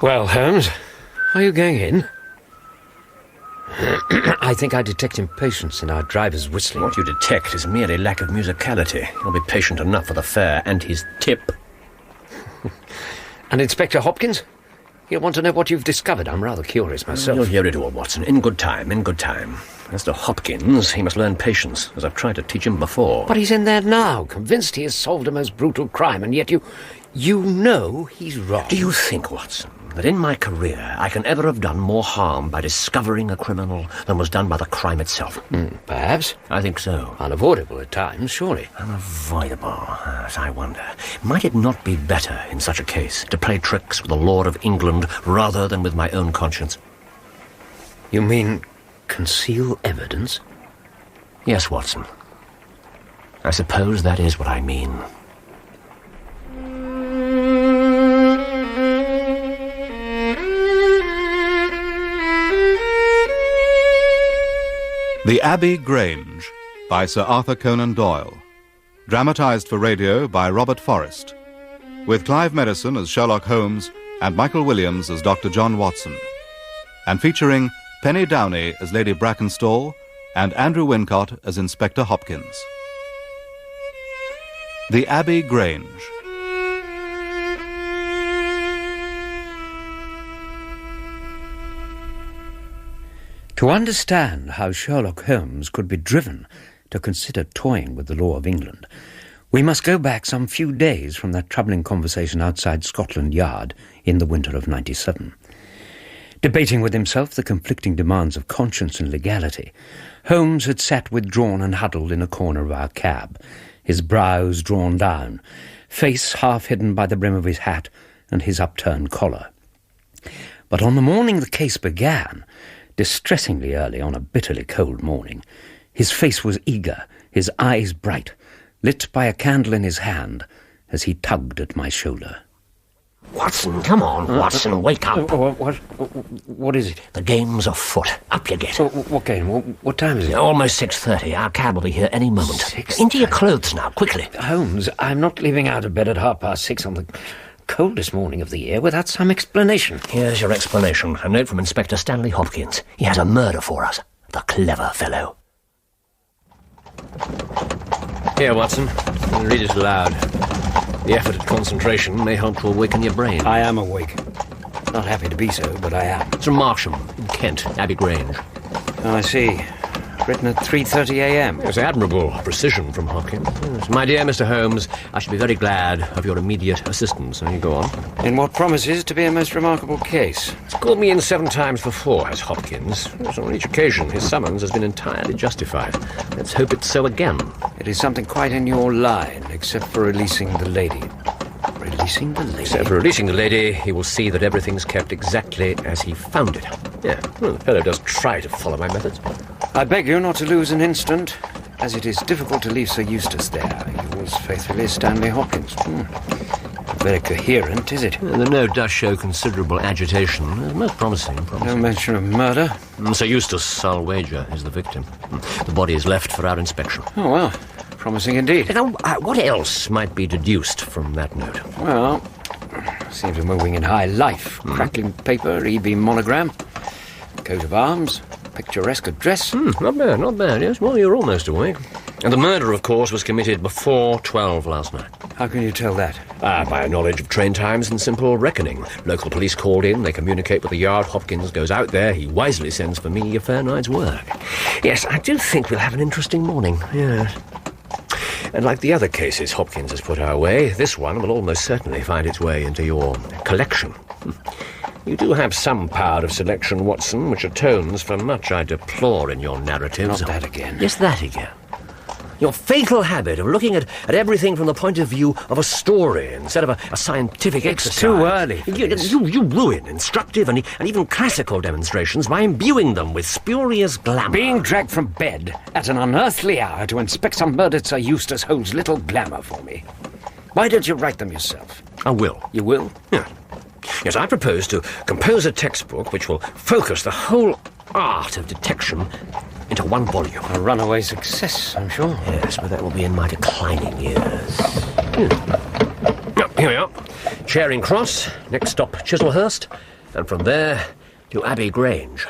Well, Holmes, are you going in? I think I detect impatience in our driver's whistling. What you detect is merely lack of musicality. He'll be patient enough for the fare and his tip. And Inspector Hopkins? He'll want to know what you've discovered. I'm rather curious myself. You'll hear it all, Watson. In good time, in good time. As to Hopkins, he must learn patience, as I've tried to teach him before. But he's in there now, convinced he has solved a most brutal crime, and yet you know he's wrong. Do you think, Watson, that in my career I can ever have done more harm by discovering a criminal than was done by the crime itself? Perhaps. I think so. Unavoidable at times, surely. Unavoidable, as I wonder. Might it not be better, in such a case, to play tricks with the law of England rather than with my own conscience? You mean conceal evidence? Yes, Watson. I suppose that is what I mean. The Abbey Grange by Sir Arthur Conan Doyle. Dramatised for radio by Robert Forrest. With Clive Medicine as Sherlock Holmes and Michael Williams as Dr. John Watson. And featuring Penny Downey as Lady Brackenstall and Andrew Wincott as Inspector Hopkins. The Abbey Grange. To understand how Sherlock Holmes could be driven to consider toying with the law of England, we must go back some few days from that troubling conversation outside Scotland Yard in the winter of '97. Debating with himself the conflicting demands of conscience and legality, Holmes had sat withdrawn and huddled in a corner of our cab, his brows drawn down, face half hidden by the brim of his hat and his upturned collar. But on the morning the case began, distressingly early on a bitterly cold morning, his face was eager, his eyes bright, lit by a candle in his hand as he tugged at my shoulder. Watson, come on, Watson, wake up. What is it? The game's afoot. Up you get. What game? What time is it? Almost 6:30. Our cab will be here any moment. 6:30. Into your clothes now, quickly. Holmes, I'm not leaving out of bed at 6:30 on the coldest morning of the year without some explanation. Here's your explanation. A note from Inspector Stanley Hopkins. He has a murder for us. The clever fellow. Here, Watson. Read it aloud. The effort at concentration may help to awaken your brain. I am awake. Not happy to be so, but I am. It's from Marsham, in Kent, Abbey Grange. Oh, I see. Written at 3:30 a.m. It's admirable precision from Hopkins. Yes. My dear Mr. Holmes, I should be very glad of your immediate assistance. So you go on. In what promises to be a most remarkable case. He's called me in 7 times before, has Hopkins. Yes, on each occasion, his summons has been entirely justified. Let's hope it's so again. It is something quite in your line, except for releasing the lady. Releasing the lady? Except for releasing the lady, he will see that everything's kept exactly as he found it. Yeah, well, the fellow does try to follow my methods. I beg you not to lose an instant, as it is difficult to leave Sir Eustace there. Yours faithfully, Stanley Hopkins. Very coherent, is it? The note does show considerable agitation. It's most promising. No mention of murder? Sir Eustace, I'll wager, is the victim. The body is left for our inspection. Oh, well, promising indeed. Now, what else might be deduced from that note? Well, seems we're moving in high life. Crackling paper, EB monogram, coat of arms, picturesque address. Not bad, yes. Well, you're almost awake. And the murder, of course, was committed before 12 last night. How can you tell that? By a knowledge of train times and simple reckoning. Local police called in, they communicate with the yard. Hopkins goes out there, he wisely sends for me a fair night's work. Yes, I do think we'll have an interesting morning, yes. And like the other cases Hopkins has put our way, this one will almost certainly find its way into your collection. You do have some power of selection, Watson, which atones for much I deplore in your narratives. Not that again. Yes, that again. Your fatal habit of looking at everything from the point of view of a story instead of a scientific exercise. It's too early. You ruin instructive and even classical demonstrations by imbuing them with spurious glamour. Being dragged from bed at an unearthly hour to inspect some murdered Sir Eustace holds little glamour for me. Why don't you write them yourself? I will. You will? Yeah. Yes, I propose to compose a textbook which will focus the whole art of detection into one volume. A runaway success, I'm sure. Yes, but that will be in my declining years. Here we are. Charing Cross, next stop Chislehurst. and from there to Abbey Grange.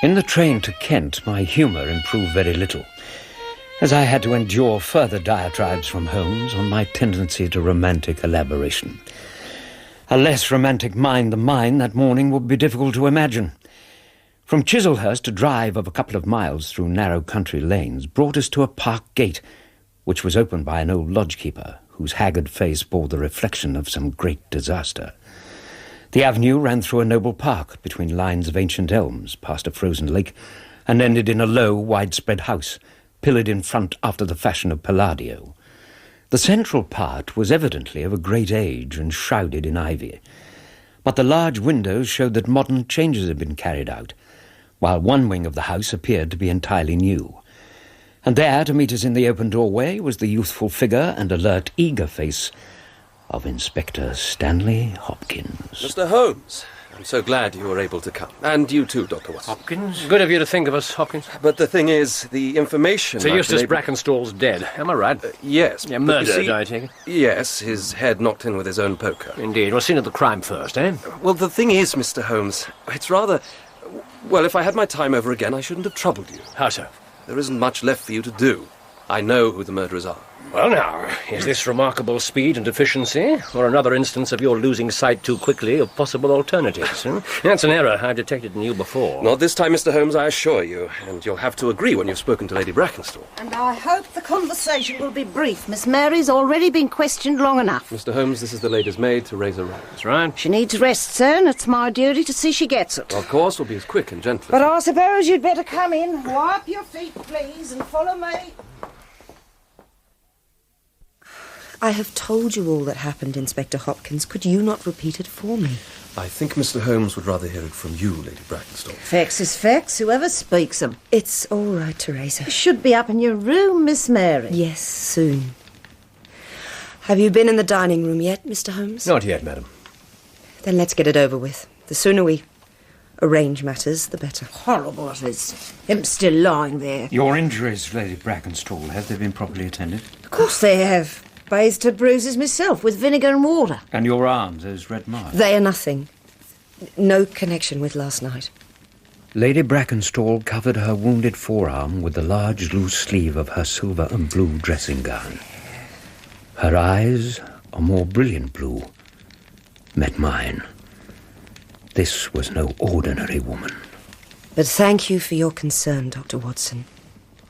In the train to Kent, my humour improved very little, as I had to endure further diatribes from Holmes on my tendency to romantic elaboration. A less romantic mind than mine that morning would be difficult to imagine. From Chislehurst, a drive of a couple of miles through narrow country lanes brought us to a park gate, which was opened by an old lodge-keeper, whose haggard face bore the reflection of some great disaster. The avenue ran through a noble park, between lines of ancient elms, past a frozen lake, and ended in a low, widespread house, pillared in front after the fashion of Palladio. The central part was evidently of a great age and shrouded in ivy, but the large windows showed that modern changes had been carried out, while one wing of the house appeared to be entirely new. And there, to meet us in the open doorway, was the youthful figure and alert, eager face of Inspector Stanley Hopkins. Mr. Holmes, I'm so glad you were able to come. And you too, Dr. Watson. Hopkins? Good of you to think of us, Hopkins. But the thing is, the information... Sir Eustace Brackenstall's dead. Am I right? Yes. Yeah, but murdered, you see, I take it? Yes, his head knocked in with his own poker. Indeed. Well, scene of the crime first, eh? Well, the thing is, Mr. Holmes, it's rather... Well, if I had my time over again, I shouldn't have troubled you. How so? There isn't much left for you to do. I know who the murderers are. Well, now, is this remarkable speed and efficiency, or another instance of your losing sight too quickly of possible alternatives? That's an error I've detected in you before. Not this time, Mr. Holmes, I assure you. And you'll have to agree when you've spoken to Lady Brackenstall. And I hope the conversation will be brief. Miss Mary's already been questioned long enough. Mr. Holmes, this is the lady's maid, Teresa Rose. That's right. She needs rest, sir, and it's my duty to see she gets it. Of course, we'll be as quick and gentle. But I suppose you'd better come in. Wipe your feet, please, and follow me. I have told you all that happened, Inspector Hopkins. Could you not repeat it for me? I think Mr. Holmes would rather hear it from you, Lady Brackenstall. Facts is facts, whoever speaks them. It's all right, Teresa. You should be up in your room, Miss Mary. Yes, soon. Have you been in the dining room yet, Mr. Holmes? Not yet, madam. Then let's get it over with. The sooner we arrange matters, the better. Horrible it is. Him still lying there. Your injuries, Lady Brackenstall, have they been properly attended? Of course they have. Bathed her bruises myself with vinegar and water. And your arms, those red marks? They are nothing. No connection with last night. Lady Brackenstall covered her wounded forearm with the large loose sleeve of her silver and blue dressing gown. Her eyes, a more brilliant blue, met mine. This was no ordinary woman. But thank you for your concern, Dr. Watson.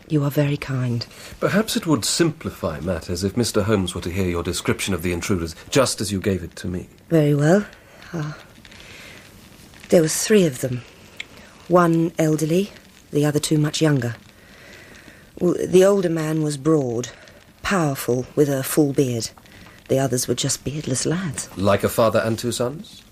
You are very kind. Perhaps it would simplify matters if Mr. Holmes were to hear your description of the intruders, just as you gave it to me. Very well. There were 3 of them. One elderly, the other 2 much younger. Well, the older man was broad, powerful, with a full beard. The others were just beardless lads. Like a father and 2 sons?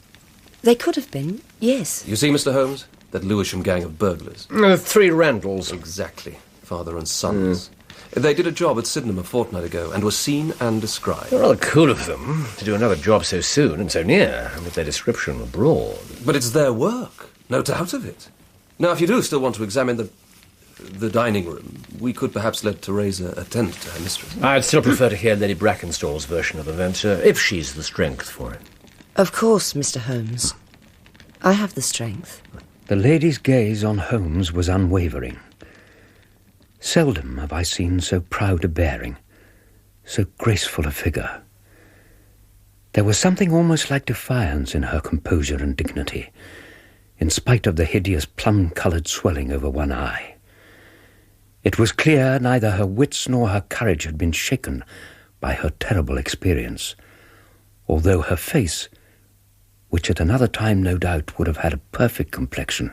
They could have been, yes. You see, Mr. Holmes, that Lewisham gang of burglars. 3 Randalls. Exactly. Father and sons. They did a job at Sydenham a fortnight ago and were seen and described. Rather cool of them to do another job so soon and so near, and with their description abroad. But it's their work, no doubt of it. Now, if you do still want to examine the dining room, we could perhaps let Teresa attend to her mistress. I'd still prefer to hear Lady Brackenstall's version of events, if she's the strength for it. Of course, Mr. Holmes. I have the strength. The lady's gaze on Holmes was unwavering. Seldom have I seen so proud a bearing, so graceful a figure. There was something almost like defiance in her composure and dignity, in spite of the hideous plum-coloured swelling over one eye. It was clear neither her wits nor her courage had been shaken by her terrible experience, although her face, which at another time no doubt would have had a perfect complexion,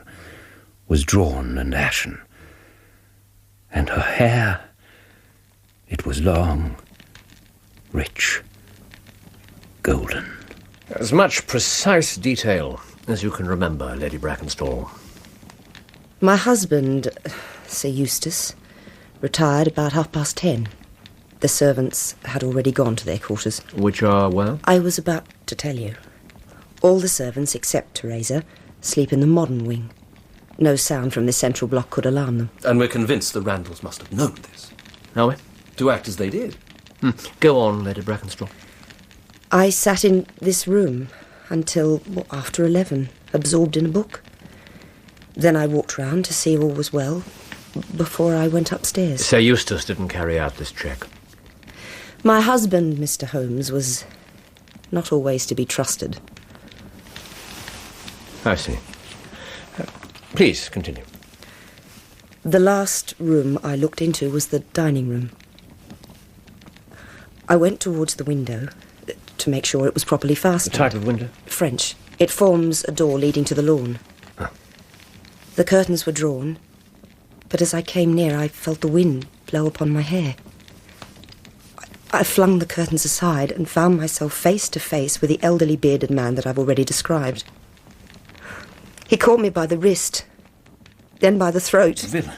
was drawn and ashen. And her hair, it was long, rich, golden. As much precise detail as you can remember, Lady Brackenstall. My husband, Sir Eustace, retired about 10:30. The servants had already gone to their quarters. Which are, well? I was about to tell you. All the servants, except Teresa, sleep in the modern wing. No sound from this central block could alarm them. And we're convinced the Randalls must have known this. Are we? To act as they did. Go on, Lady Brackenstall. I sat in this room until after 11, absorbed in a book. Then I walked round to see all was well before I went upstairs. Sir Eustace didn't carry out this check. My husband, Mr. Holmes, was not always to be trusted. I see. Please, continue. The last room I looked into was the dining room. I went towards the window to make sure it was properly fastened. The type of window? French. It forms a door leading to the lawn. Ah. The curtains were drawn, but as I came near, I felt the wind blow upon my hair. I flung the curtains aside and found myself face to face with the elderly bearded man that I've already described. He caught me by the wrist, then by the throat. Villain.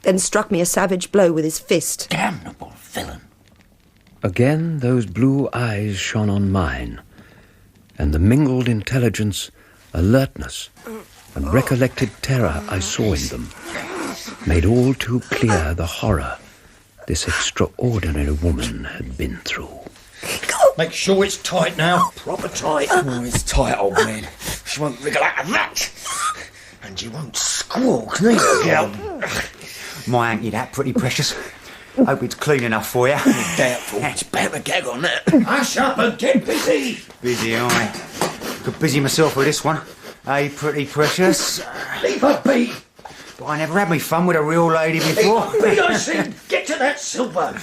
Then struck me a savage blow with his fist. Damnable villain. Again those blue eyes shone on mine, and the mingled intelligence, alertness, and recollected terror I saw in them made all too clear the horror this extraordinary woman had been through. Make sure it's tight now. Proper tight. Oh, it's tight, old man. She won't wriggle out of that. And you won't squawk, neither, girl. My hanky, that pretty precious. Hope it's clean enough for you. Doubtful. It's better to gag on that. Hush up and get busy. Busy, aye. Could busy myself with this one. Hey, pretty precious. Leave her be. But I never had me fun with a real lady before. Be, I said. Get to that silver.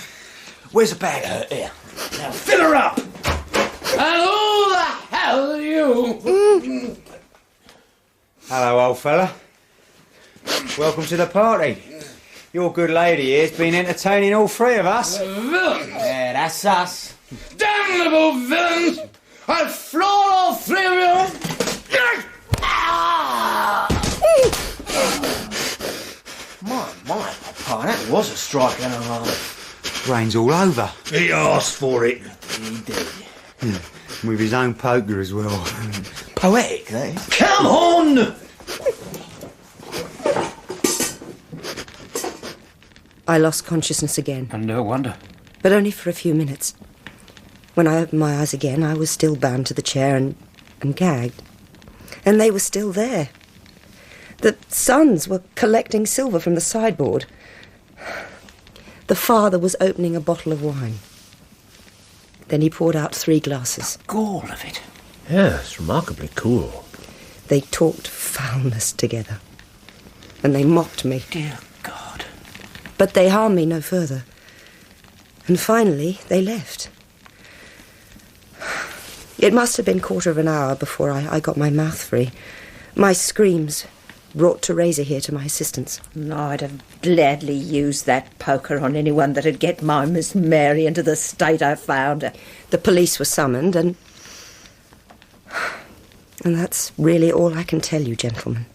Where's the bag? Here. Now fill her up. And who the hell are you? Hello, old fella. Welcome to the party. Your good lady here's been entertaining all three of us. Villains! Yeah, that's us. Damnable villains! I'll floor all three of you! My, Papa, that was a strike and a half. Brains all over. He asked for it. He did. With his own poker as well. Poetic, eh? Come on! I lost consciousness again, And no wonder. but only for a few minutes. When I opened my eyes again, I was still bound to the chair and gagged. And they were still there. The sons were collecting silver from the sideboard. The father was opening a bottle of wine. Then he poured out 3 glasses. Gall of it. Yes, remarkably cool. They talked foulness together. And they mocked me. Dear God. But they harmed me no further. And finally, they left. It must have been 1/4 of an hour before I got my mouth free. My screams brought Teresa here to my assistance. I'd have gladly used that poker on anyone that'd get my Miss Mary into the state I found her. The police were summoned, and that's really all I can tell you, gentlemen.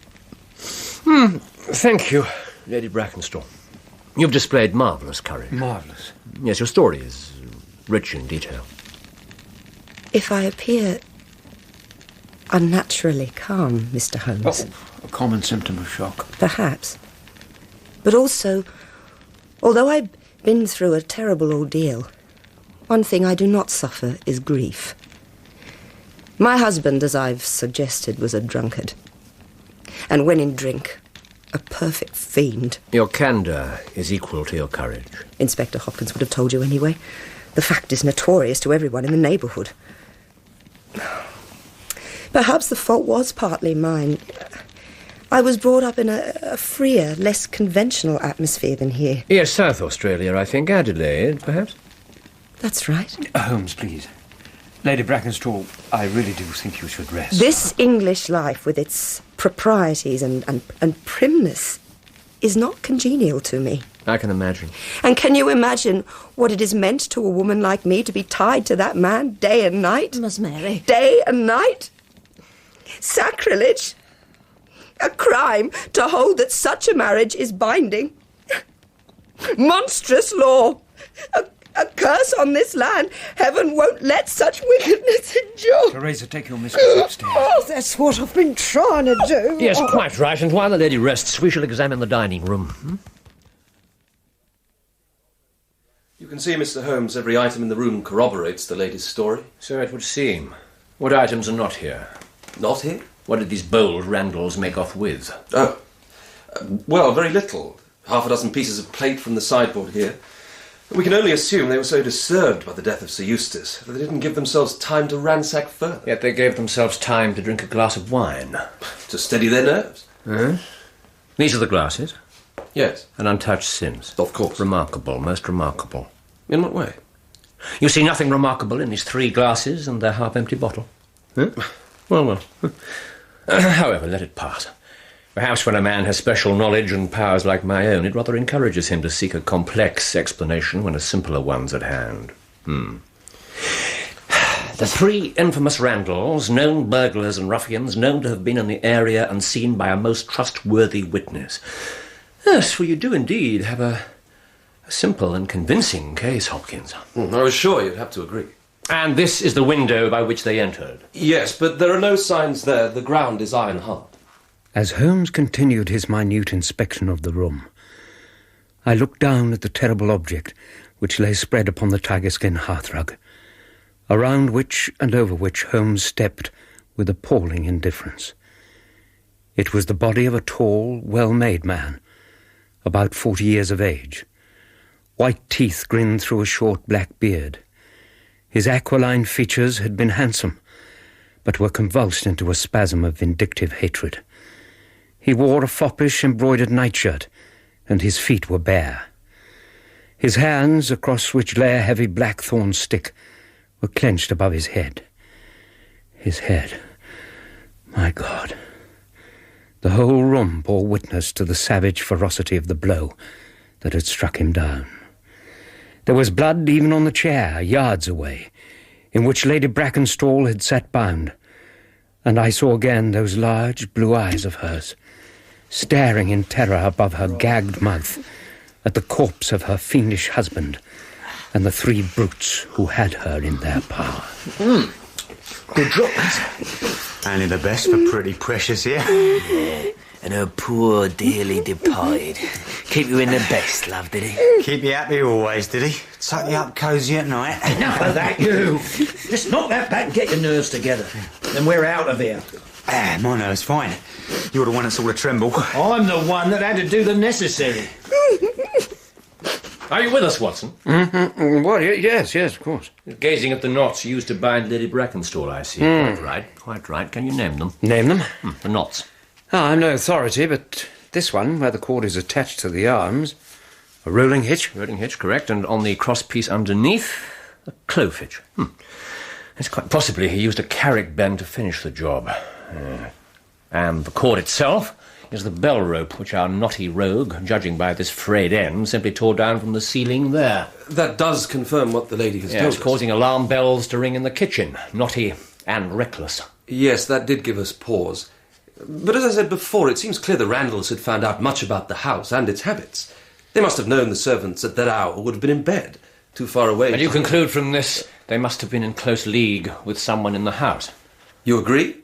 Thank you, Lady Brackenstall. You've displayed marvellous courage. Marvellous. Yes, your story is rich in detail. If I appear unnaturally calm, Mr. Holmes, A common symptom of shock. perhaps. But also, although I've been through a terrible ordeal, one thing I do not suffer is grief. My husband, as I've suggested, was a drunkard. And when in drink, a perfect fiend. Your candour is equal to your courage. Inspector Hopkins would have told you anyway. The fact is notorious to everyone in the neighbourhood. Perhaps the fault was partly mine. I was brought up in a freer, less conventional atmosphere than here. Yes, South Australia, I think. Adelaide, perhaps? That's right. Holmes, please. Lady Brackenstall, I really do think you should rest. This English life, with its proprieties and primness, is not congenial to me. I can imagine. And can you imagine what it has meant to a woman like me to be tied to that man day and night? Miss Mary. Day and night? Sacrilege? A crime to hold that such a marriage is binding? Monstrous law! A curse on this land. Heaven won't let such wickedness endure. Teresa, take your mistress upstairs. Oh, that's what I've been trying to do. Yes, quite right. And while the lady rests, we shall examine the dining room. You can see, Mr. Holmes, every item in the room corroborates the lady's story. So it would seem. What items are not here? Not here? What did these bold Randalls make off with? Oh. Well, very little. Half a dozen pieces of plate from the sideboard here. We can only assume they were so disturbed by the death of Sir Eustace that they didn't give themselves time to ransack further. Yet they gave themselves time to drink a glass of wine. To steady their nerves. These are the glasses? Yes. And untouched since? Of course. Remarkable, most remarkable. In what way? You see nothing remarkable in these 3 glasses and their half-empty bottle? Well. However, let it pass. Perhaps when a man has special knowledge and powers like my own, it rather encourages him to seek a complex explanation when a simpler one's at hand. The 3 infamous Randalls, known burglars and ruffians, known to have been in the area and seen by a most trustworthy witness. Yes, for you do indeed have a simple and convincing case, Hopkins. I was sure you'd have to agree. And this is the window by which they entered? Yes, but there are no signs there. The ground is iron hard. As Holmes continued his minute inspection of the room, I looked down at the terrible object which lay spread upon the tiger-skin hearthrug, around which and over which Holmes stepped with appalling indifference. It was the body of a tall, well-made man, about 40 years of age. White teeth grinned through a short black beard. His aquiline features had been handsome, but were convulsed into a spasm of vindictive hatred. He wore a foppish embroidered nightshirt, and his feet were bare. His hands, across which lay a heavy blackthorn stick, were clenched above his head. His head. My God. The whole room bore witness to the savage ferocity of the blow that had struck him down. There was blood even on the chair, yards away, in which Lady Brackenstall had sat bound, and I saw again those large blue eyes of hers, staring in terror above her gagged mouth at the corpse of her fiendish husband and the 3 brutes who had her in their power. Good job. Only the best for pretty precious here. Yeah. And her poor, dearly departed. Keep you in the best, love, did he? Keep you happy always, did he? Tuck you up cosy at night. Enough of that, you! Just knock that back and get your nerves together. Then we're out of here. My nerves fine. You're the one that sort of tremble. I'm the one that had to do the necessary. Are you with us, Watson? Well, yes, of course. Gazing at the knots used to bind Lady Brackenstall, I see. Quite right. Can you name them? Name them? The knots. I'm no authority, but this one, where the cord is attached to the arms, a rolling hitch. Rolling hitch, correct. And on the cross-piece underneath, a clove hitch. It's quite possibly he used a carrick bend to finish the job. And the cord itself is the bell rope which our knotty rogue, judging by this frayed end, simply tore down from the ceiling there. That does confirm what the lady has told us. Causing alarm bells to ring in the kitchen. Knotty and reckless. Yes, that did give us pause. But as I said before, it seems clear the Randalls had found out much about the house and its habits. They must have known the servants at that hour would have been in bed, too far away. And you conclude from this they must have been in close league with someone in the house. You agree?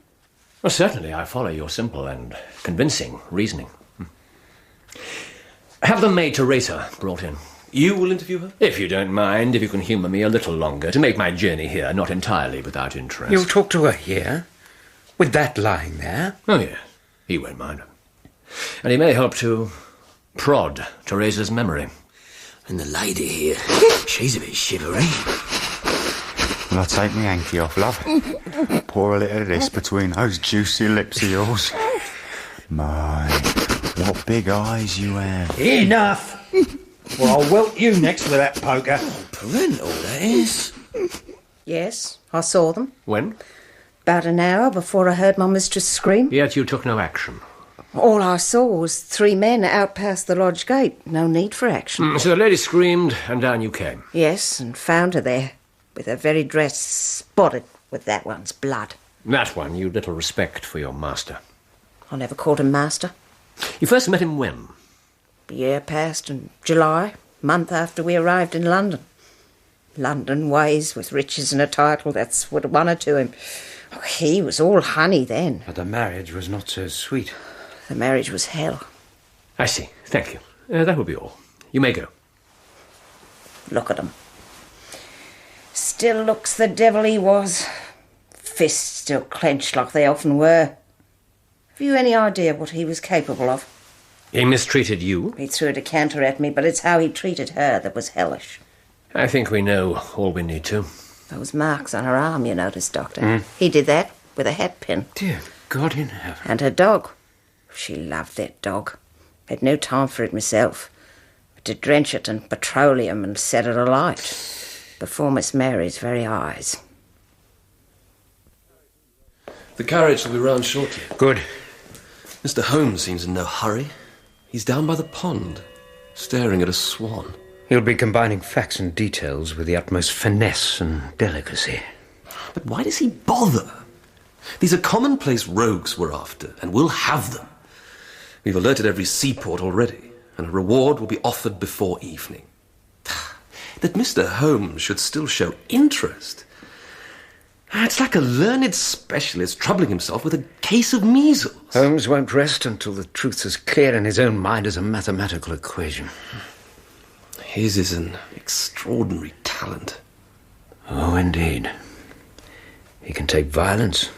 Well, certainly, I follow your simple and convincing reasoning. Have the maid Teresa brought in. You will interview her? If you don't mind, if you can humour me a little longer, to make my journey here not entirely without interest. You'll talk to her here? With that lying there? Oh, yes. He won't mind. And he may help to prod Teresa's memory. And the lady here, she's a bit shivery. Will I take me hanky off, love? Pour a little of this between those juicy lips of yours. My, what big eyes you have. Enough! Well, I'll welt you next with that poker. Parental, that is. Yes, I saw them. When? About an hour before I heard my mistress scream. Yet you took no action. All I saw was 3 men out past the lodge gate. No need for action. So the lady screamed, and down you came. Yes, and found her there, with her very dress spotted with that one's blood. That one you little respect for your master. I never called him master. You first met him when? A year passed in July, month after we arrived in London. London ways with riches and a title, that's what won her to him. Oh, he was all honey then. But the marriage was not so sweet. The marriage was hell. I see. Thank you. That will be all. You may go. Look at him. Still looks the devil he was. Fists still clenched like they often were. Have you any idea what he was capable of? He mistreated you? He threw a decanter at me, but it's how he treated her that was hellish. I think we know all we need to. Those marks on her arm, you notice, Doctor. He did that with a hat pin. Dear God in heaven. And her dog. She loved that dog. Had no time for it myself, but to drench it in petroleum and set it alight before Miss Mary's very eyes. The carriage will be round shortly. Good. Mr. Holmes seems in no hurry. He's down by the pond, staring at a swan. He'll be combining facts and details with the utmost finesse and delicacy. But why does he bother? These are commonplace rogues we're after, and we'll have them. We've alerted every seaport already, and a reward will be offered before evening. That Mr. Holmes should still show interest. It's like a learned specialist troubling himself with a case of measles. Holmes won't rest until the truth's as clear in his own mind as a mathematical equation. His is an extraordinary talent. Oh, indeed. He can take violence,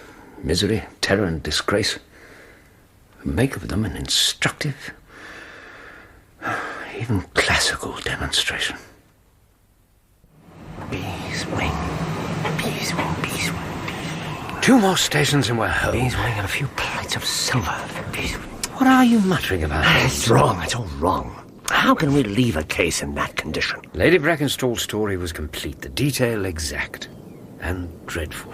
misery, terror and disgrace, and make of them an instructive, even classical demonstration. Bees wing. Bees wing, bees wing. 2 more stations and we're home. Bees wing and a few plates of silver. Bees wing. What are you muttering about? It's wrong. It's all wrong. How can we leave a case in that condition? Lady Brackenstall's story was complete, the detail exact, and dreadful.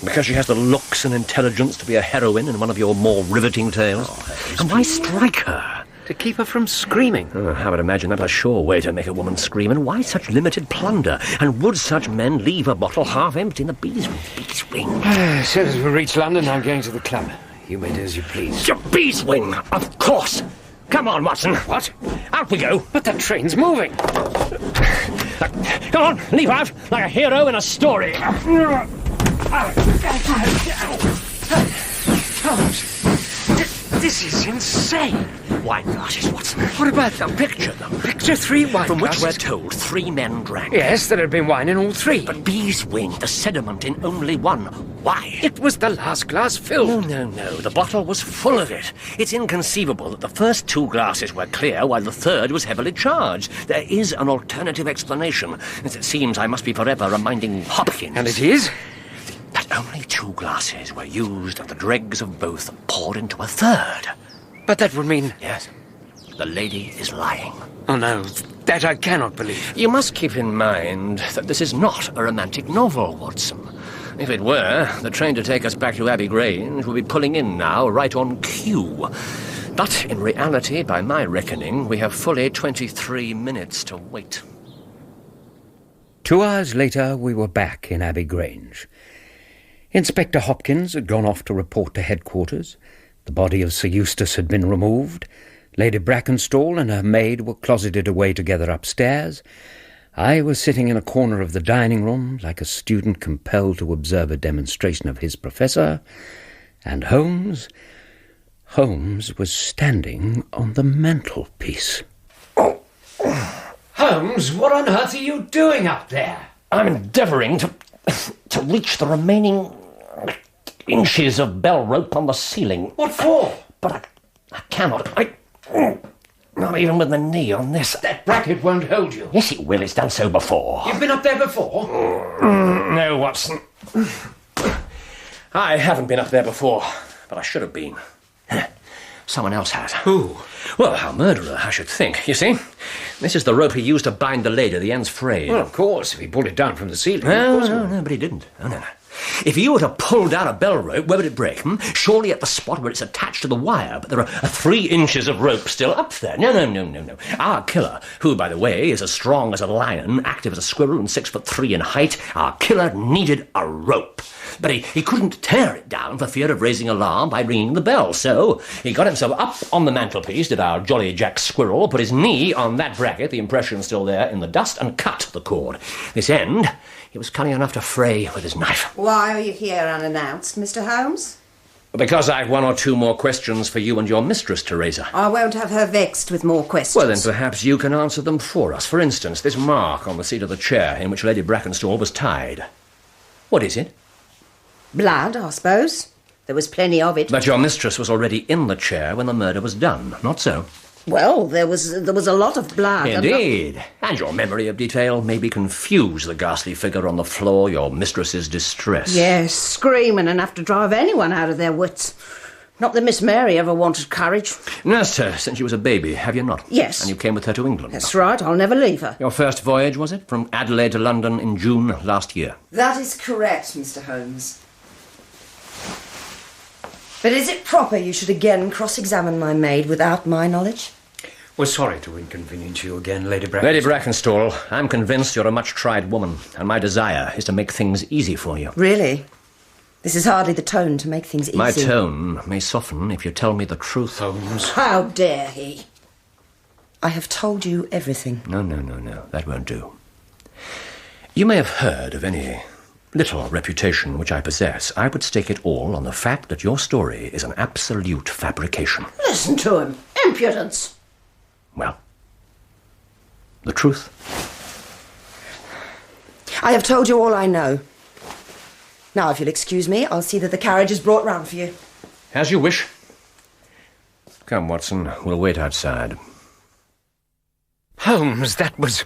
Because she has the looks and intelligence to be a heroine in one of your more riveting tales. And why strike her? To keep her from screaming. I would imagine that a sure way to make a woman scream. And why such limited plunder? And would such men leave a bottle half empty in the bees wing? As soon as we reach London, I'm going to the club. You may do as you please. The bees wing, of course. Come on, Watson. What? Out we go. But the train's moving. Come on, leap out like a hero in a story. This is insane. Wine glasses, Watson. What about them? Picture them. Picture 3 wine From which glasses. we're told 3 men drank. Yes, there had been wine in all 3. But bees wing, the sediment in only 1. Why? It was the last glass filled. No. The bottle was full of it. It's inconceivable that the first 2 glasses were clear while the 3rd was heavily charged. There is an alternative explanation. As it seems I must be forever reminding Hopkins. And it is? That only 2 glasses were used and the dregs of both poured into a 3rd. But that would mean... Yes. The lady is lying. Oh, no, that I cannot believe. You must keep in mind that this is not a romantic novel, Watson. If it were, the train to take us back to Abbey Grange will be pulling in now, right on cue. But in reality, by my reckoning, we have fully 23 minutes to wait. 2 hours later, we were back in Abbey Grange. Inspector Hopkins had gone off to report to headquarters. The body of Sir Eustace had been removed. Lady Brackenstall and her maid were closeted away together upstairs. I was sitting in a corner of the dining room, like a student compelled to observe a demonstration of his professor. And Holmes was standing on the mantelpiece. Holmes, what on earth are you doing up there? I'm endeavouring to reach the remaining inches of bell rope on the ceiling. What for? But I cannot. Not even with the knee on this. That bracket won't hold you. Yes, it will. It's done so before. You've been up there before? No, Watson. I haven't been up there before, but I should have been. Someone else has. Who? Well, our murderer, I should think. You see? This is the rope he used to bind the lady. The end's frayed. Well, of course, if he pulled it down from the ceiling. No, but he didn't. Oh, no. If you were to pull down a bell rope, where would it break? Surely at the spot where it's attached to the wire, but there are 3 inches of rope still up there. No. Our killer, who, by the way, is as strong as a lion, active as a squirrel, and 6'3" in height, our killer needed a rope. But he couldn't tear it down for fear of raising alarm by ringing the bell, so he got himself up on the mantelpiece, did our jolly Jack Squirrel, put his knee on that bracket, the impression still there in the dust, and cut the cord. This end he was cunning enough to fray with his knife. Why are you here unannounced, Mr. Holmes? Because I've 1 or 2 more questions for you and your mistress, Teresa. I won't have her vexed with more questions. Well, then perhaps you can answer them for us. For instance, this mark on the seat of the chair in which Lady Brackenstall was tied. What is it? Blood, I suppose. There was plenty of it. But your mistress was already in the chair when the murder was done, not so? Well, there was a lot of blood. Indeed. And your memory of detail maybe confused the ghastly figure on the floor, your mistress's distress. Yes, screaming enough to drive anyone out of their wits. Not that Miss Mary ever wanted courage. Nursed her since she was a baby, have you not? Yes. And you came with her to England? That's right, I'll never leave her. Your first voyage, was it? From Adelaide to London in June last year? That is correct, Mr. Holmes. But is it proper you should again cross-examine my maid without my knowledge? We're sorry to inconvenience you again, Lady Brackenstall. Lady Brackenstall, I'm convinced you're a much-tried woman, and my desire is to make things easy for you. Really? This is hardly the tone to make things easy. My tone may soften if you tell me the truth. Holmes. How dare he? I have told you everything. No. That won't do. You may have heard of any little reputation which I possess. I would stake it all on the fact that your story is an absolute fabrication. Listen to him. Impudence. Well, the truth. I have told you all I know. Now, if you'll excuse me, I'll see that the carriage is brought round for you. As you wish. Come, Watson, we'll wait outside. Holmes, it was...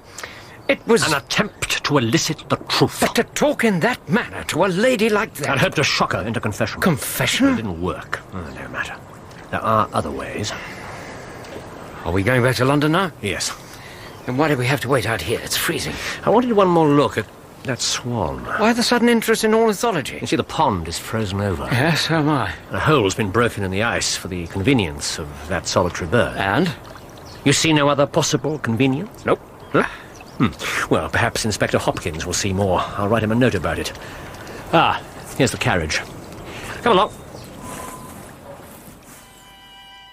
An attempt to elicit the truth. But to talk in that manner to a lady like that... I'd hoped to shock her into confession. Confession? It didn't work. Oh, no matter. There are other ways. Are we going back to London now? Yes. Then why do we have to wait out here? It's freezing. I wanted one more look at that swan. Why the sudden interest in ornithology? You see, the pond is frozen over. Yes, so am I. A hole's been broken in the ice for the convenience of that solitary bird. And? You see no other possible convenience? Nope. Huh? Well, perhaps Inspector Hopkins will see more. I'll write him a note about it. Ah, here's the carriage. Come along.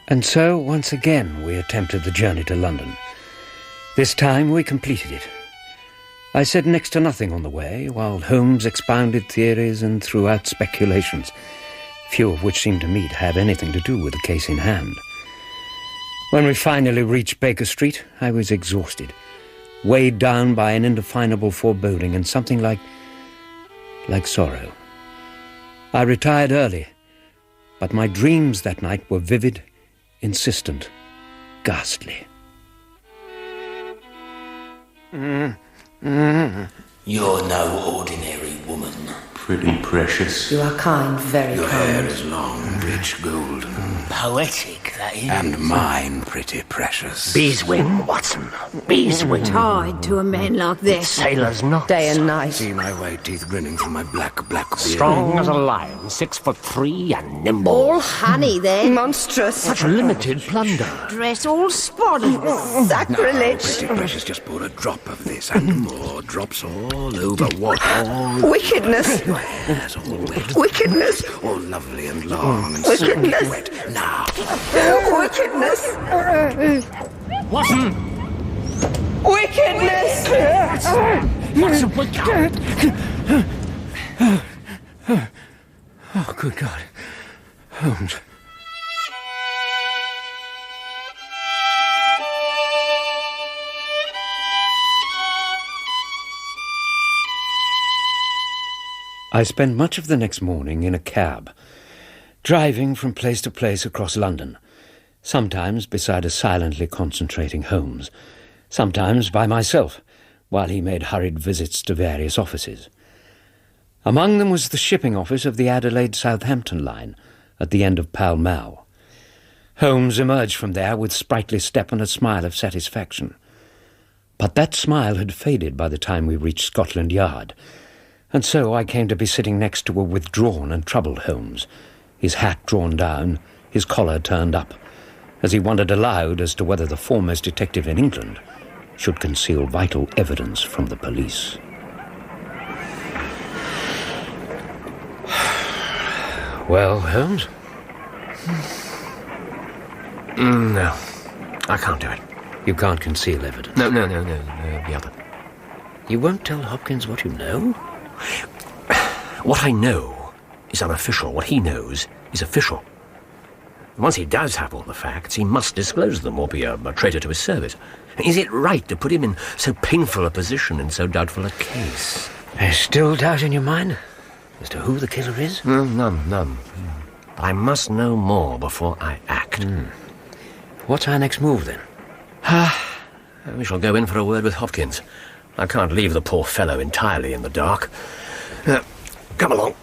And so, once again, we attempted the journey to London. This time we completed it. I said next to nothing on the way, while Holmes expounded theories and threw out speculations, few of which seemed to me to have anything to do with the case in hand. When we finally reached Baker Street, I was exhausted, weighed down by an indefinable foreboding and something like sorrow. I retired early, but my dreams that night were vivid, insistent, ghastly. You're no ordinary woman. Pretty precious. You are kind, very Your kind. hair is long, rich, golden. Poetic, that is. And mine, pretty precious. Beeswing, Watson. Beeswing. Tied to a man like this. Sailor's knot. Day and night. See my white teeth grinning through my black beard. Strong as a lion, 6'3" and nimble. All honey then. Monstrous. Such limited plunder. Dress all spotted. Sacrilege. Pretty precious, just pour a drop of this and more drops all over what? All Wickedness. Yes, all wet. Wickedness. All lovely and long and Wickedness. so wet. Now. Wickedness. Watson! Wickedness. Watson, wake up! Oh, good God. Holmes. I spent much of the next morning in a cab, driving from place to place across London, sometimes beside a silently concentrating Holmes, sometimes by myself, while he made hurried visits to various offices. Among them was the shipping office of the Adelaide-Southampton line at the end of Pall Mall. Holmes emerged from there with sprightly step and a smile of satisfaction. But that smile had faded by the time we reached Scotland Yard, And so I came to be sitting next to a withdrawn and troubled Holmes, his hat drawn down, his collar turned up, as he wondered aloud as to whether the foremost detective in England should conceal vital evidence from the police. Well, Holmes? No, I can't do it. You can't conceal evidence? No, the other. You won't tell Hopkins what you know? What I know is unofficial. What he knows is official. Once he does have all the facts, he must disclose them or be a traitor to his service. Is it right to put him in so painful a position in so doubtful a case? There's still doubt in your mind as to who the killer is? None. But I must know more before I act. What's our next move, then? We shall go in for a word with Hopkins. I can't leave the poor fellow entirely in the dark. Come along.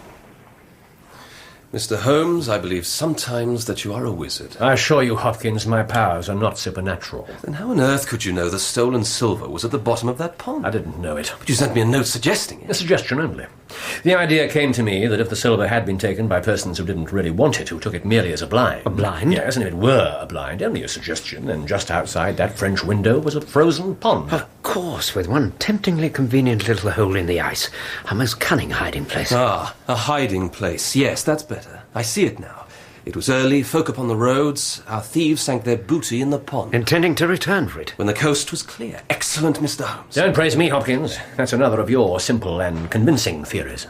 Mr. Holmes, I believe sometimes that you are a wizard. I assure you, Hopkins, my powers are not supernatural. Then how on earth could you know the stolen silver was at the bottom of that pond? I didn't know it. But you sent me a note suggesting it. A suggestion only. The idea came to me that if the silver had been taken by persons who didn't really want it, who took it merely as a blind... A blind? Yes, and if it were a blind, only a suggestion, then just outside that French window was a frozen pond. Of course, with one temptingly convenient little hole in the ice. A most cunning hiding place. Ah, a hiding place. Yes, that's better. I see it now. It was early, folk upon the roads. Our thieves sank their booty in the pond. Intending to return for it? When the coast was clear. Excellent, Mr. Holmes. Don't praise me, Hopkins. That's another of your simple and convincing theories.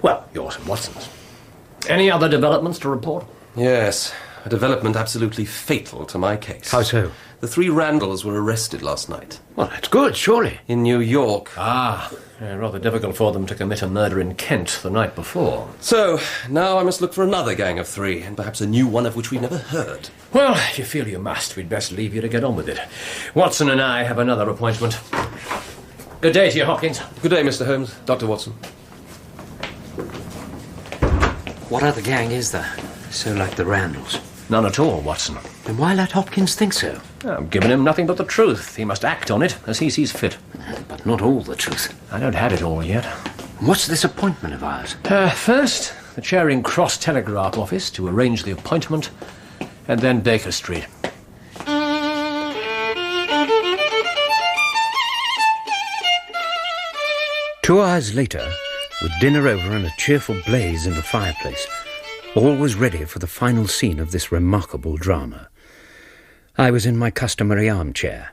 Well, yours and Watson's. Any other developments to report? Yes, a development absolutely fatal to my case. How so? The 3 Randalls were arrested last night. Well, that's good, surely. In New York. Rather difficult for them to commit a murder in Kent the night before. So, now I must look for another gang of 3, and perhaps a new one of which we've never heard. Well, if you feel you must, we'd best leave you to get on with it. Watson and I have another appointment. Good day to you, Hopkins. Good day, Mr. Holmes. Dr. Watson. What other gang is there? So like the Randalls? None at all, Watson. Then why let Hopkins think so? I'm giving him nothing but the truth. He must act on it as he sees fit. But not all the truth. I don't have it all yet. What's this appointment of ours? First, the Charing Cross Telegraph Office to arrange the appointment, and then Baker Street. 2 hours later, with dinner over and a cheerful blaze in the fireplace, all was ready for the final scene of this remarkable drama. I was in my customary armchair.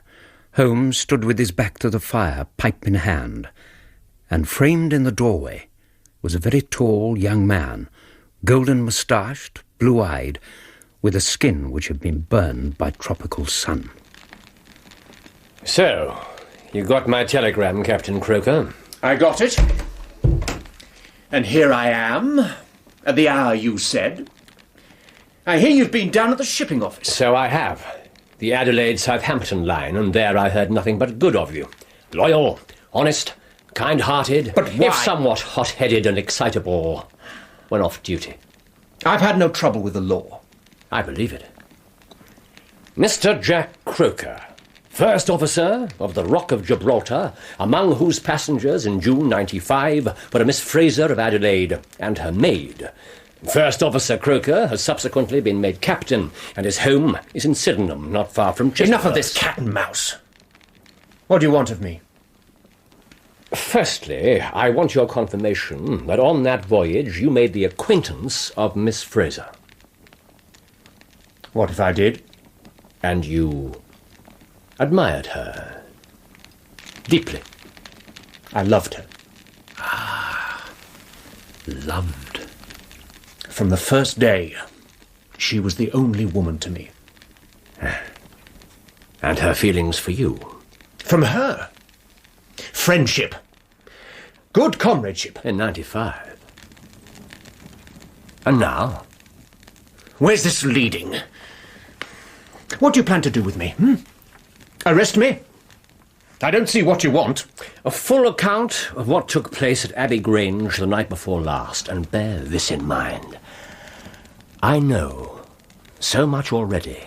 Holmes stood with his back to the fire, pipe in hand, and framed in the doorway was a very tall young man, golden-moustached, blue-eyed, with a skin which had been burned by tropical sun. So, you got my telegram, Captain Croker? I got it. And here I am, at the hour you said. I hear you've been down at the shipping office. So I have. The Adelaide-Southampton line, and there I heard nothing but good of you. Loyal, honest, kind-hearted, but why? If somewhat hot-headed and excitable when off duty. I've had no trouble with the law. I believe it. Mr. Jack Croker, first officer of the Rock of Gibraltar, among whose passengers in June '95 were a Miss Fraser of Adelaide and her maid. First Officer Croker has subsequently been made captain, and his home is in Sydenham, not far from Chichester. Enough of this cat and mouse. What do you want of me? Firstly, I want your confirmation that on that voyage you made the acquaintance of Miss Fraser. What if I did? And you admired her deeply. I loved her. Loved. From the first day, she was the only woman to me. And her feelings for you? From her. Friendship. Good comradeship. In '95. And now? Where's this leading? What do you plan to do with me? Arrest me? I don't see what you want. A full account of what took place at Abbey Grange the night before last, and bear this in mind. I know so much already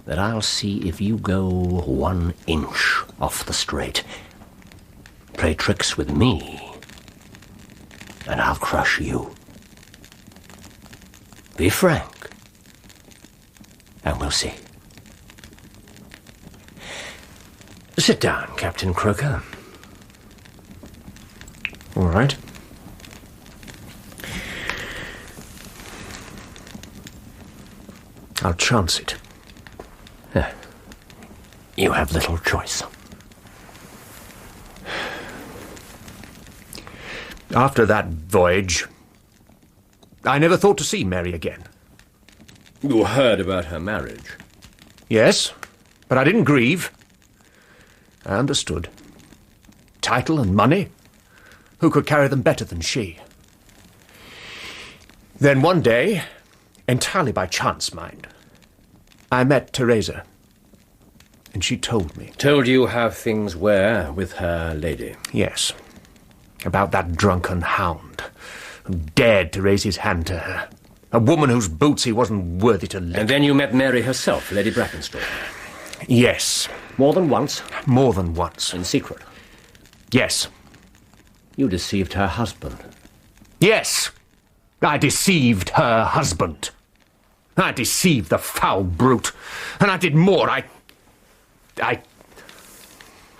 that I'll see if you go 1 inch off the straight. Play tricks with me, and I'll crush you. Be frank, and we'll see. Sit down, Captain Croker. All right. I'll chance it. You have little choice. After that voyage, I never thought to see Mary again. You heard about her marriage? Yes, but I didn't grieve. I understood. Title and money? Who could carry them better than she? Then one day, entirely by chance, mind, I met Teresa. And she told me. Told you how things were with her lady? Yes. About that drunken hound who dared to raise his hand to her. A woman whose boots he wasn't worthy to lick. And then you met Mary herself, Lady Brackenstall? Yes. More than once? More than once. In secret? Yes. You deceived her husband? Yes. I deceived her husband. I deceived the foul brute. And I did more. And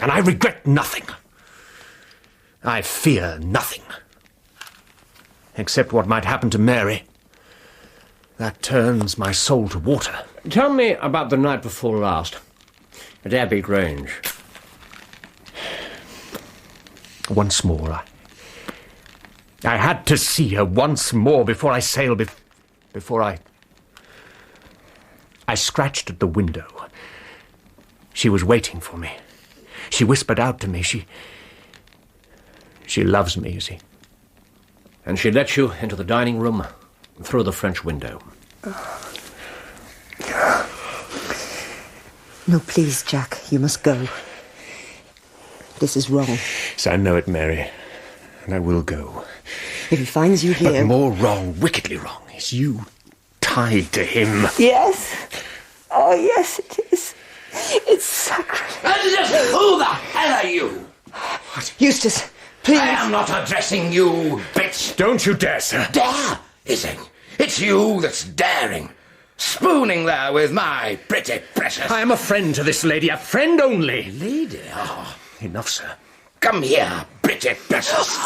I regret nothing. I fear nothing. Except what might happen to Mary. That turns my soul to water. Tell me about the night before last, at Abbey Grange. Once more, I had to see her once more before I sailed, before I scratched at the window. She was waiting for me. She whispered out to me. She loves me, you see. And she let you into the dining room through the French window. No, please, Jack, you must go. This is wrong. Yes, I know it, Mary. And I will go. If he finds you here... But more wrong, wickedly wrong, is you tied to him. Yes. Oh, yes, it is. It's sacrilege. Who the hell are you? What? Eustace, please. I am not addressing you, bitch. Don't you dare, sir. Dare, is it? It's you that's daring. Spooning there with my pretty precious... I am a friend to this lady, a friend only. Lady? Oh. Enough, sir. Come here, pretty precious.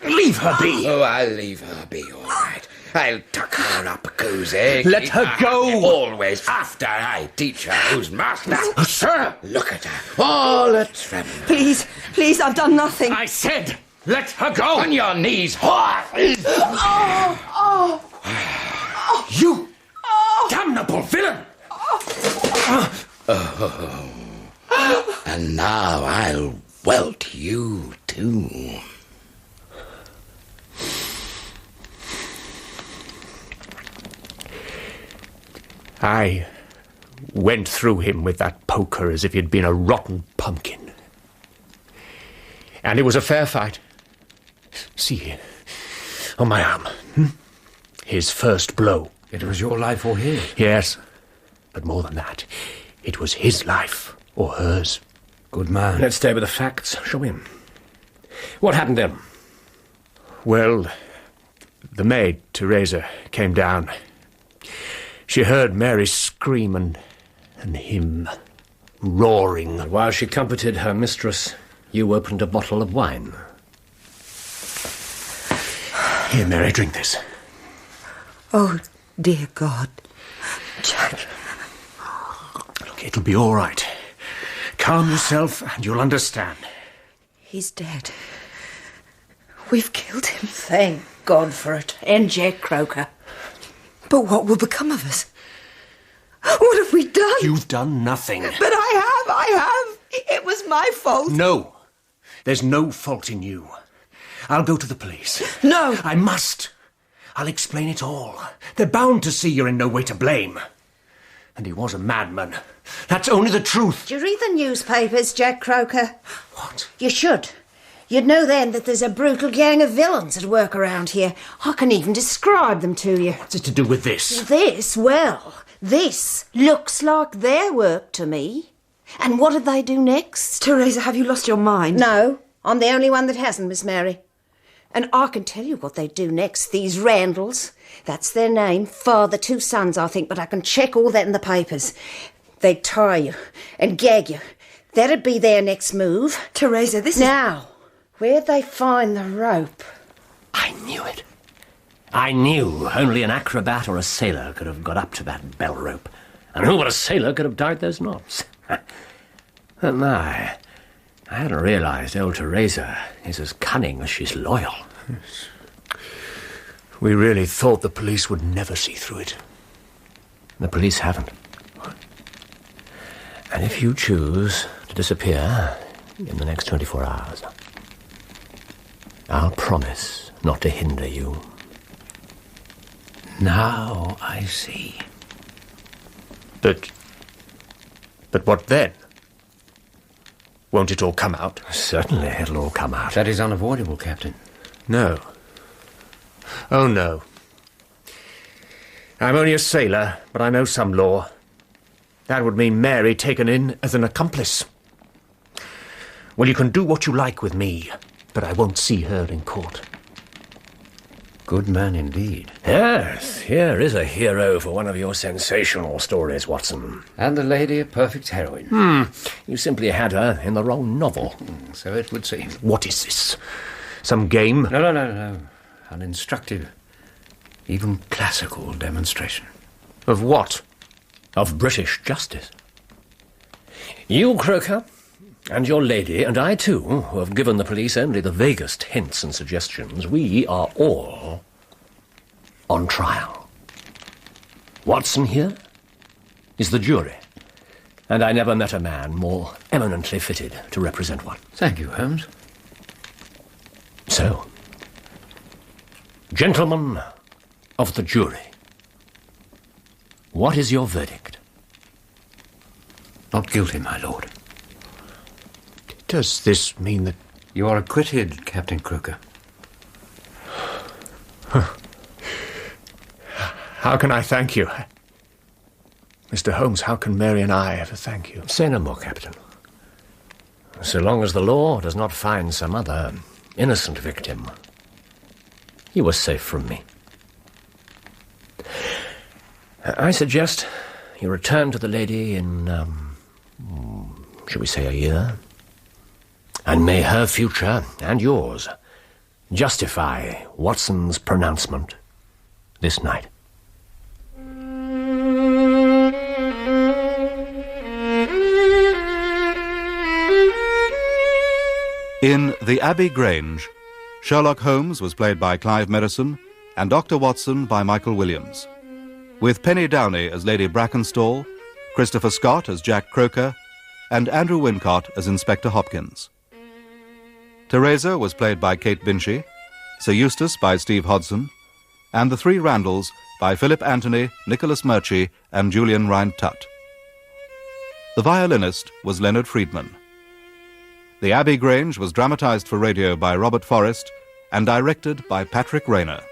Leave her be. Oh, I'll leave her be, all right. I'll tuck her up cozy. Let her go. Always after I teach her who's master. Sir! Look at her, all a tremble. Please, please, I've done nothing. I said, let her go. On your knees, whore. You damnable villain. And now I'll welt you too. I went through him with that poker as if he'd been a rotten pumpkin. And it was a fair fight. See here, on my arm. His first blow. It was your life or his? Yes, but more than that, it was his life or hers. Good man. Let's stay with the facts, shall we? What happened then? Well, the maid, Teresa, came down. She heard Mary scream and him roaring. And while she comforted her mistress, you opened a bottle of wine. Here, Mary, drink this. Oh, dear God. Jack. Look, it'll be all right. Calm yourself and you'll understand. He's dead. We've killed him. Thank God for it. And Jack Croker. But what will become of us? What have we done? You've done nothing. But I have. It was my fault. No. There's no fault in you. I'll go to the police. No. I must. I'll explain it all. They're bound to see you're in no way to blame. And he was a madman. That's only the truth. Do you read the newspapers, Jack Croker? What? You should. You'd know then that there's a brutal gang of villains at work around here. I can even describe them to you. What's it to do with this? This? Well, this looks like their work to me. And what did they do next? Teresa, have you lost your mind? No, I'm the only one that hasn't, Miss Mary. And I can tell you what they do next, these Randalls. That's their name. Father, 2 sons, I think, but I can check all that in the papers. They'd tie you and gag you. That'd be their next move. Teresa, this Now, where'd they find the rope? I knew it. I knew only an acrobat or a sailor could have got up to that bell rope. And who but a sailor could have tied those knots? But my, I hadn't realised old Teresa is as cunning as she's loyal. Yes. We really thought the police would never see through it. The police haven't. And if you choose to disappear in the next 24 hours, I'll promise not to hinder you. Now I see. But what then? Won't it all come out? Certainly it'll all come out. That is unavoidable, Captain. No. Oh, no. I'm only a sailor, but I know some law. That would mean Mary taken in as an accomplice. Well, you can do what you like with me, but I won't see her in court. Good man indeed. Yes, here is a hero for one of your sensational stories, Watson. And the lady a perfect heroine. You simply had her in the wrong novel. So it would seem. What is this? Some game? No. An instructive, even classical demonstration. Of what? Of British justice. You, Croker, and your lady, and I too, who have given the police only the vaguest hints and suggestions, we are all on trial. Watson here is the jury, and I never met a man more eminently fitted to represent one. Thank you, Holmes. So, gentlemen of the jury, what is your verdict? Not guilty, my lord. Does this mean that... You are acquitted, Captain Croker. How can I thank you? Mr. Holmes, how can Mary and I ever thank you? Say no more, Captain. So long as the law does not find some other innocent victim, you are safe from me. I suggest you return to the lady in, shall we say, a year? And may her future and yours justify Watson's pronouncement this night. In The Abbey Grange, Sherlock Holmes was played by Clive Merrison and Dr. Watson by Michael Williams, with Penny Downey as Lady Brackenstall, Christopher Scott as Jack Croker, and Andrew Wincott as Inspector Hopkins. Teresa was played by Kate Binchy, Sir Eustace by Steve Hodson, and the 3 Randalls by Philip Anthony, Nicholas Murchie, and Julian Rhind-Tutt. The violinist was Leonard Friedman. The Abbey Grange was dramatised for radio by Robert Forrest and directed by Patrick Rayner.